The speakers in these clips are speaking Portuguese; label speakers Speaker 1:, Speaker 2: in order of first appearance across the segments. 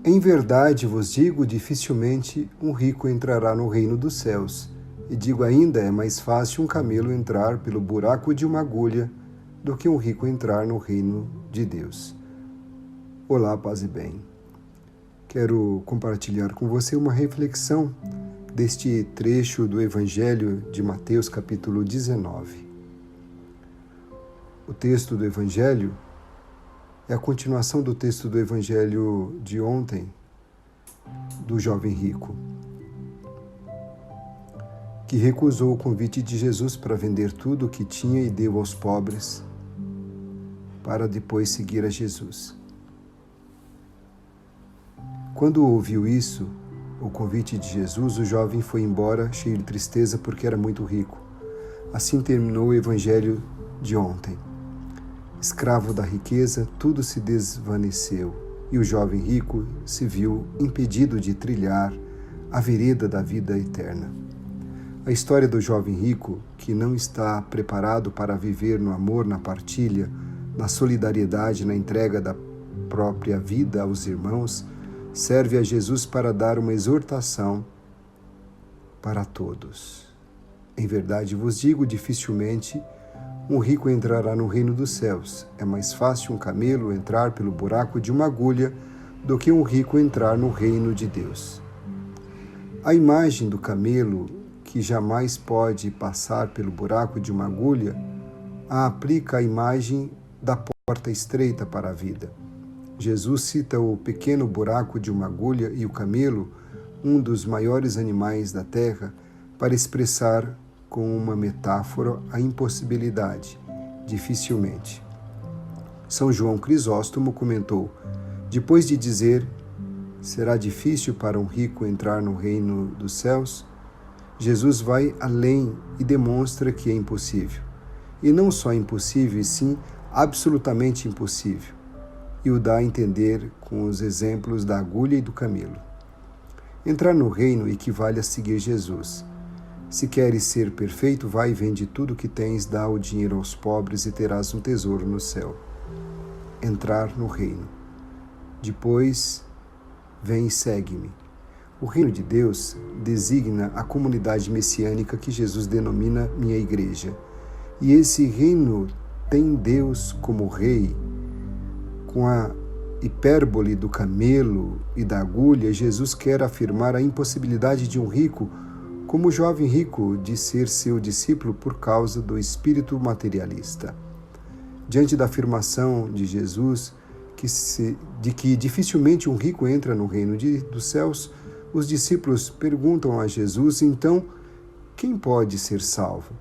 Speaker 1: Em verdade vos digo, dificilmente um rico entrará no reino dos céus. E digo ainda, é mais fácil um camelo entrar pelo buraco de uma agulha do que um rico entrar no reino de Deus. Olá, paz e bem. Quero compartilhar com você uma reflexão deste trecho do Evangelho de Mateus, capítulo 19. O texto do Evangelho é a continuação do texto do Evangelho de ontem, do jovem rico, que recusou o convite de Jesus para vender tudo o que tinha e deu aos pobres, para depois seguir a Jesus. Quando ouviu isso, o convite de Jesus, o jovem foi embora cheio de tristeza porque era muito rico. Assim terminou o Evangelho de ontem. Escravo da riqueza, tudo se desvaneceu e o jovem rico se viu impedido de trilhar a vereda da vida eterna. A história do jovem rico, que não está preparado para viver no amor, na partilha, na solidariedade, na entrega da própria vida aos irmãos, serve a Jesus para dar uma exortação para todos. Em verdade vos digo, dificilmente um rico entrará no reino dos céus. É mais fácil um camelo entrar pelo buraco de uma agulha do que um rico entrar no reino de Deus. A imagem do camelo, que jamais pode passar pelo buraco de uma agulha, a aplica à imagem da porta estreita para a vida. Jesus cita o pequeno buraco de uma agulha e o camelo, um dos maiores animais da terra, para expressar com uma metáfora a impossibilidade, dificilmente. São João Crisóstomo comentou, depois de dizer, será difícil para um rico entrar no reino dos céus, Jesus vai além e demonstra que é impossível. E não só impossível, e sim absolutamente impossível. E o dá a entender com os exemplos da agulha e do camelo. Entrar no reino equivale a seguir Jesus. Se queres ser perfeito, vai e vende tudo o que tens, dá o dinheiro aos pobres e terás um tesouro no céu. Entrar no reino. Depois, vem e segue-me. O reino de Deus designa a comunidade messiânica que Jesus denomina minha igreja. E esse reino tem Deus como rei. Com a hipérbole do camelo e da agulha, Jesus quer afirmar a impossibilidade de um rico, como o jovem rico, de ser seu discípulo por causa do espírito materialista. Diante da afirmação de Jesus de que dificilmente um rico entra no reino dos céus, os discípulos perguntam a Jesus, então, quem pode ser salvo?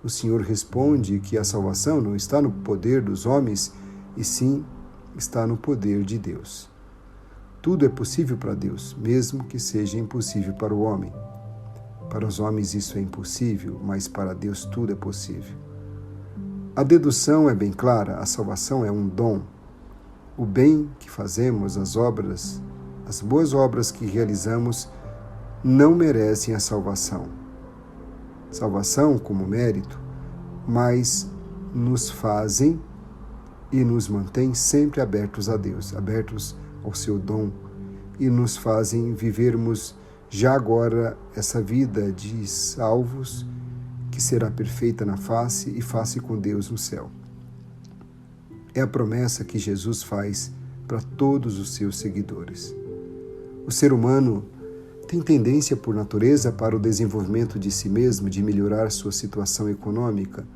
Speaker 1: O Senhor responde que a salvação não está no poder dos homens, e sim está no poder de Deus. Tudo é possível para Deus, mesmo que seja impossível para o homem. Para os homens isso é impossível, mas para Deus tudo é possível. A dedução é bem clara, a salvação é um dom. O bem que fazemos, as boas obras que realizamos, não merecem a salvação. Salvação como mérito, mas nos fazem e nos mantêm sempre abertos a Deus, abertos ao seu dom, e nos fazem vivermos já agora essa vida de salvos, que será perfeita na face e face com Deus no céu. É a promessa que Jesus faz para todos os seus seguidores. O ser humano tem tendência por natureza para o desenvolvimento de si mesmo, de melhorar sua situação econômica.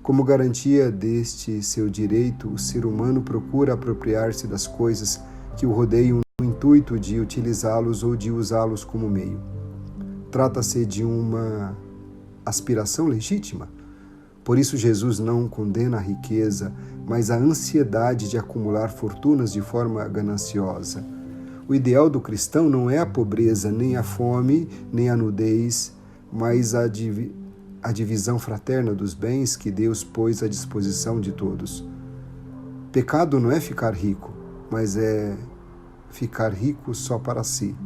Speaker 1: Como garantia deste seu direito, o ser humano procura apropriar-se das coisas que o rodeiam no intuito de utilizá-los ou de usá-los como meio. Trata-se de uma aspiração legítima. Por isso Jesus não condena a riqueza, mas a ansiedade de acumular fortunas de forma gananciosa. O ideal do cristão não é a pobreza, nem a fome, nem a nudez, mas a divisão fraterna dos bens que Deus pôs à disposição de todos. Pecado não é ficar rico, mas é ficar rico só para si,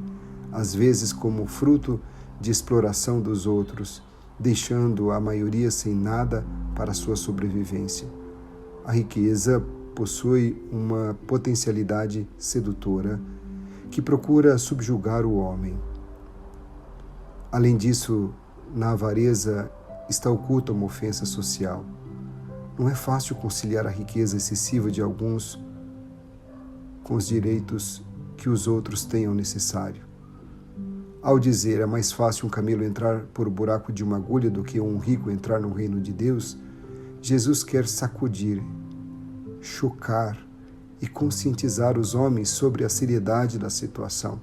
Speaker 1: às vezes como fruto de exploração dos outros, deixando a maioria sem nada para sua sobrevivência. A riqueza possui uma potencialidade sedutora que procura subjugar o homem. Além disso, na avareza está oculta uma ofensa social. Não é fácil conciliar a riqueza excessiva de alguns com os direitos que os outros tenham necessário. Ao dizer é mais fácil um camelo entrar por o buraco de uma agulha do que um rico entrar no reino de Deus, Jesus quer sacudir, chocar e conscientizar os homens sobre a seriedade da situação.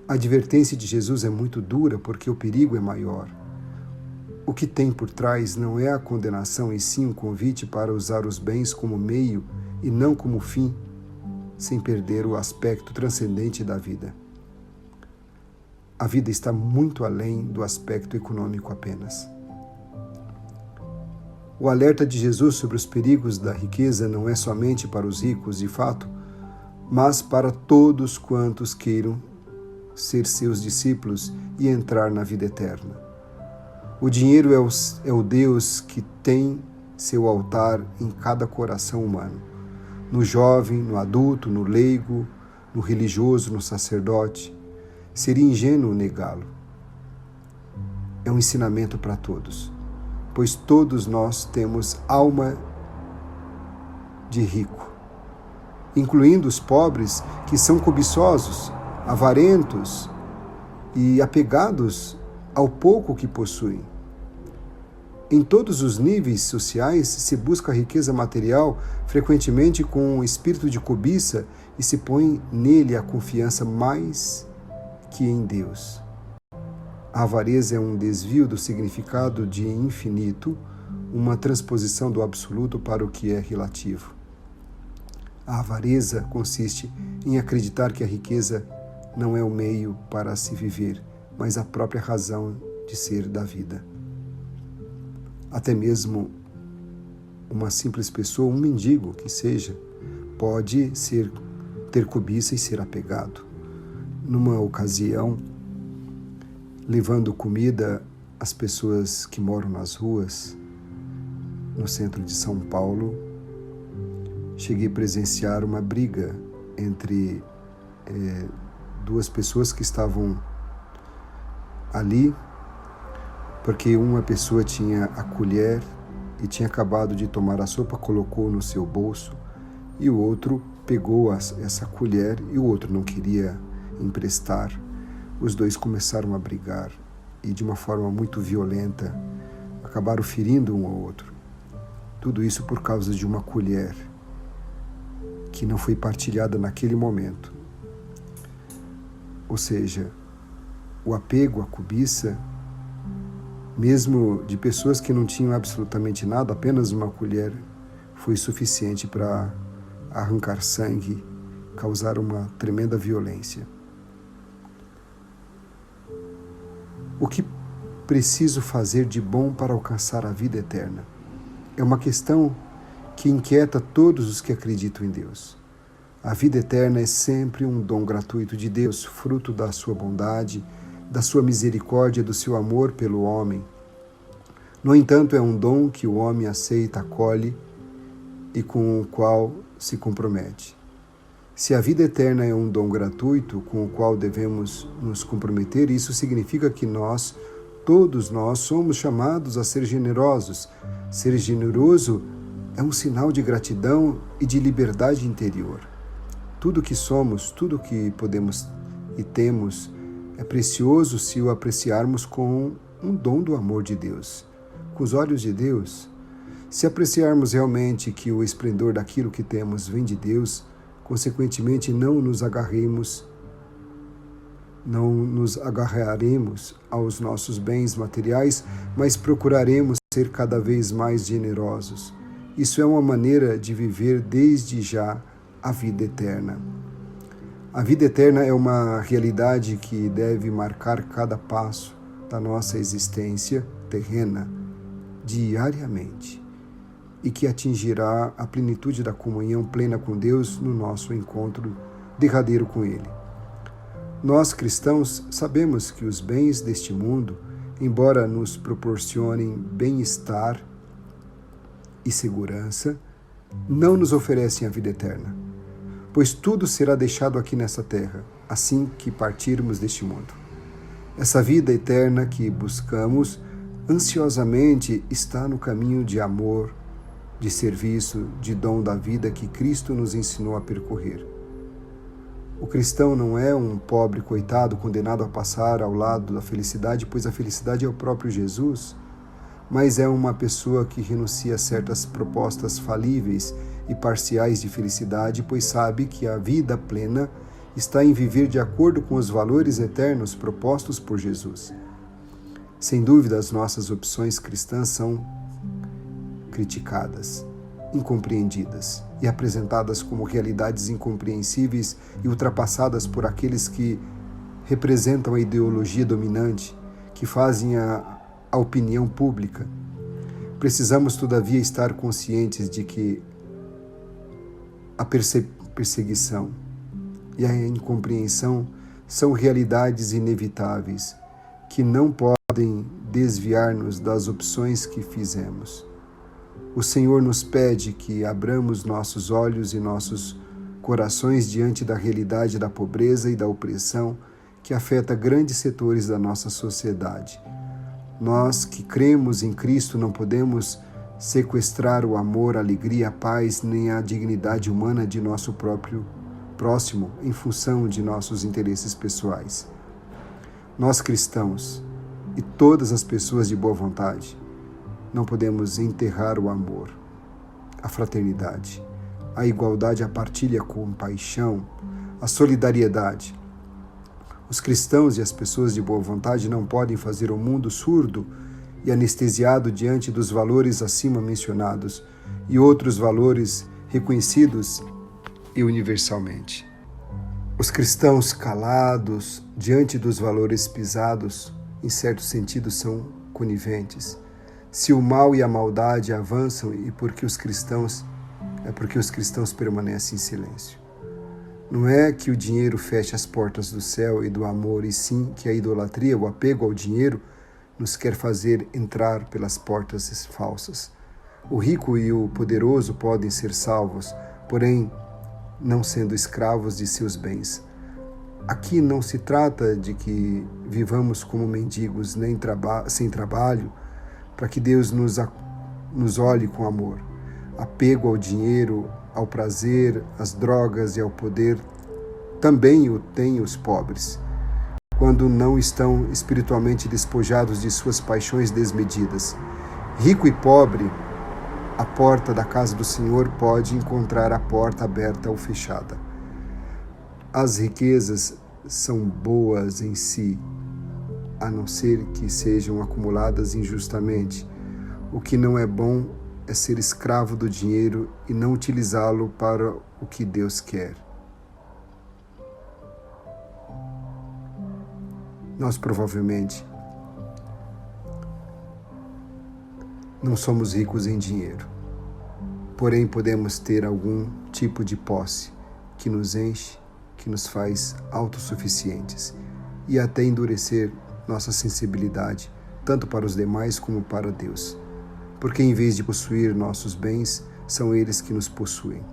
Speaker 1: A advertência de Jesus é muito dura porque o perigo é maior. O que tem por trás não é a condenação, e sim um convite para usar os bens como meio e não como fim, sem perder o aspecto transcendente da vida. A vida está muito além do aspecto econômico apenas. O alerta de Jesus sobre os perigos da riqueza não é somente para os ricos, de fato, mas para todos quantos queiram ser seus discípulos e entrar na vida eterna. O dinheiro é o Deus que tem seu altar em cada coração humano, no jovem, no adulto, no leigo, no religioso, no sacerdote. Seria ingênuo negá-lo. É um ensinamento para todos, pois todos nós temos alma de rico, incluindo os pobres que são cobiçosos, avarentos e apegados ao pouco que possuem. Em todos os níveis sociais se busca a riqueza material, frequentemente com um espírito de cobiça, e se põe nele a confiança mais que em Deus. A avareza é um desvio do significado de infinito, uma transposição do absoluto para o que é relativo. A avareza consiste em acreditar que a riqueza não é o meio para se viver, mas a própria razão de ser da vida. Até mesmo uma simples pessoa, um mendigo que seja, pode ter cobiça e ser apegado. Numa ocasião, levando comida às pessoas que moram nas ruas, no centro de São Paulo, cheguei a presenciar uma briga entre duas pessoas que estavam ali, porque uma pessoa tinha a colher e tinha acabado de tomar a sopa, colocou no seu bolso, e o outro pegou essa colher e o outro não queria emprestar. Os dois começaram a brigar e, de uma forma muito violenta, acabaram ferindo um ao outro. Tudo isso por causa de uma colher que não foi partilhada naquele momento. Ou seja, o apego, a cobiça, mesmo de pessoas que não tinham absolutamente nada, apenas uma colher foi suficiente para arrancar sangue, causar uma tremenda violência. O que preciso fazer de bom para alcançar a vida eterna? É uma questão que inquieta todos os que acreditam em Deus. A vida eterna é sempre um dom gratuito de Deus, fruto da sua bondade, da sua misericórdia, do seu amor pelo homem. No entanto, é um dom que o homem aceita, acolhe e com o qual se compromete. Se a vida eterna é um dom gratuito com o qual devemos nos comprometer, isso significa que todos nós, somos chamados a ser generosos. Ser generoso é um sinal de gratidão e de liberdade interior. Tudo que somos, tudo que podemos e temos é precioso se o apreciarmos com um dom do amor de Deus. Com os olhos de Deus, se apreciarmos realmente que o esplendor daquilo que temos vem de Deus, consequentemente não nos agarraremos aos nossos bens materiais, mas procuraremos ser cada vez mais generosos. Isso é uma maneira de viver desde já a vida eterna. A vida eterna é uma realidade que deve marcar cada passo da nossa existência terrena diariamente e que atingirá a plenitude da comunhão plena com Deus no nosso encontro derradeiro com Ele. Nós, cristãos, sabemos que os bens deste mundo, embora nos proporcionem bem-estar e segurança, não nos oferecem a vida eterna. pois tudo será deixado aqui nessa terra, assim que partirmos deste mundo. Essa vida eterna que buscamos ansiosamente está no caminho de amor, de serviço, de dom da vida que Cristo nos ensinou a percorrer. O cristão não é um pobre coitado condenado a passar ao lado da felicidade, pois a felicidade é o próprio Jesus, mas é uma pessoa que renuncia a certas propostas falíveis e parciais de felicidade, pois sabe que a vida plena está em viver de acordo com os valores eternos propostos por Jesus. Sem dúvida, as nossas opções cristãs são criticadas, incompreendidas e apresentadas como realidades incompreensíveis e ultrapassadas por aqueles que representam a ideologia dominante, que fazem a opinião pública. Precisamos, todavia, estar conscientes de que a perseguição e a incompreensão são realidades inevitáveis, que não podem desviar-nos das opções que fizemos. O Senhor nos pede que abramos nossos olhos e nossos corações diante da realidade da pobreza e da opressão que afeta grandes setores da nossa sociedade. Nós que cremos em Cristo não podemos sequestrar o amor, a alegria, a paz, nem a dignidade humana de nosso próprio próximo em função de nossos interesses pessoais. Nós cristãos e todas as pessoas de boa vontade não podemos enterrar o amor, a fraternidade, a igualdade, a partilha, a compaixão, a solidariedade. Os cristãos e as pessoas de boa vontade não podem fazer o mundo surdo e anestesiado diante dos valores acima mencionados e outros valores reconhecidos e universalmente. Os cristãos calados diante dos valores pisados, em certo sentido, são coniventes. Se o mal e a maldade avançam é porque os cristãos permanecem em silêncio. Não é que o dinheiro feche as portas do céu e do amor, e sim que a idolatria, o apego ao dinheiro, nos quer fazer entrar pelas portas falsas. O rico e o poderoso podem ser salvos, porém não sendo escravos de seus bens. Aqui não se trata de que vivamos como mendigos sem trabalho, para que Deus nos olhe com amor. Apego ao dinheiro, ao prazer, às drogas e ao poder também o têm os pobres, quando não estão espiritualmente despojados de suas paixões desmedidas. Rico e pobre, a porta da casa do Senhor pode encontrar a porta aberta ou fechada. As riquezas são boas em si, a não ser que sejam acumuladas injustamente. O que não é bom é ser escravo do dinheiro e não utilizá-lo para o que Deus quer. Nós provavelmente não somos ricos em dinheiro, porém podemos ter algum tipo de posse que nos enche, que nos faz autossuficientes e até endurecer nossa sensibilidade, tanto para os demais como para Deus, porque em vez de possuir nossos bens, são eles que nos possuem.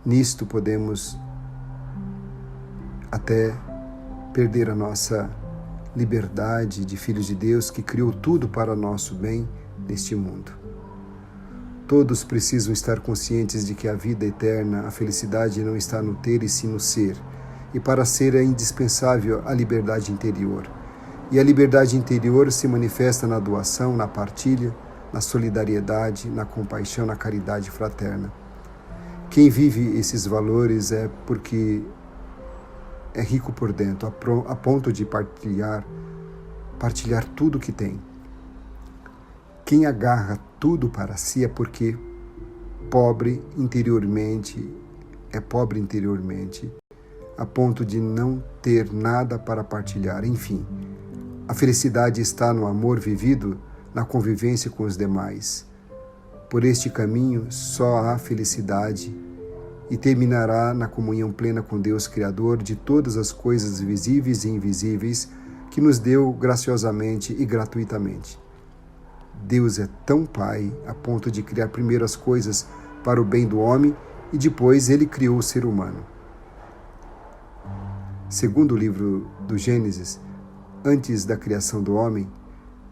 Speaker 1: Nisto podemos até perder a nossa liberdade de filhos de Deus, que criou tudo para nosso bem neste mundo. Todos precisam estar conscientes de que a vida eterna, a felicidade não está no ter e sim no ser. E para ser é indispensável a liberdade interior. E a liberdade interior se manifesta na doação, na partilha, na solidariedade, na compaixão, na caridade fraterna. Quem vive esses valores é porque é rico por dentro, a ponto de partilhar tudo que tem. Quem agarra tudo para si é porque é pobre interiormente, a ponto de não ter nada para partilhar. Enfim, a felicidade está no amor vivido, na convivência com os demais. Por este caminho só há felicidade e terminará na comunhão plena com Deus, Criador de todas as coisas visíveis e invisíveis, que nos deu graciosamente e gratuitamente. Deus é tão Pai a ponto de criar primeiro as coisas para o bem do homem e depois ele criou o ser humano. Segundo o livro do Gênesis, antes da criação do homem,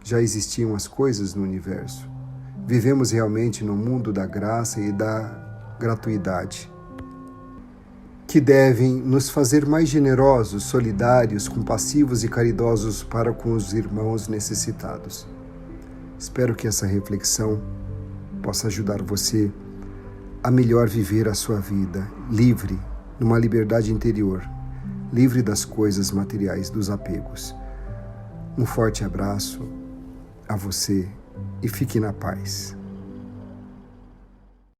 Speaker 1: já existiam as coisas no universo. Vivemos realmente no mundo da graça e da gratuidade, que devem nos fazer mais generosos, solidários, compassivos e caridosos para com os irmãos necessitados. Espero que essa reflexão possa ajudar você a melhor viver a sua vida, livre, numa liberdade interior, livre das coisas materiais, dos apegos. Um forte abraço a você e fique na paz.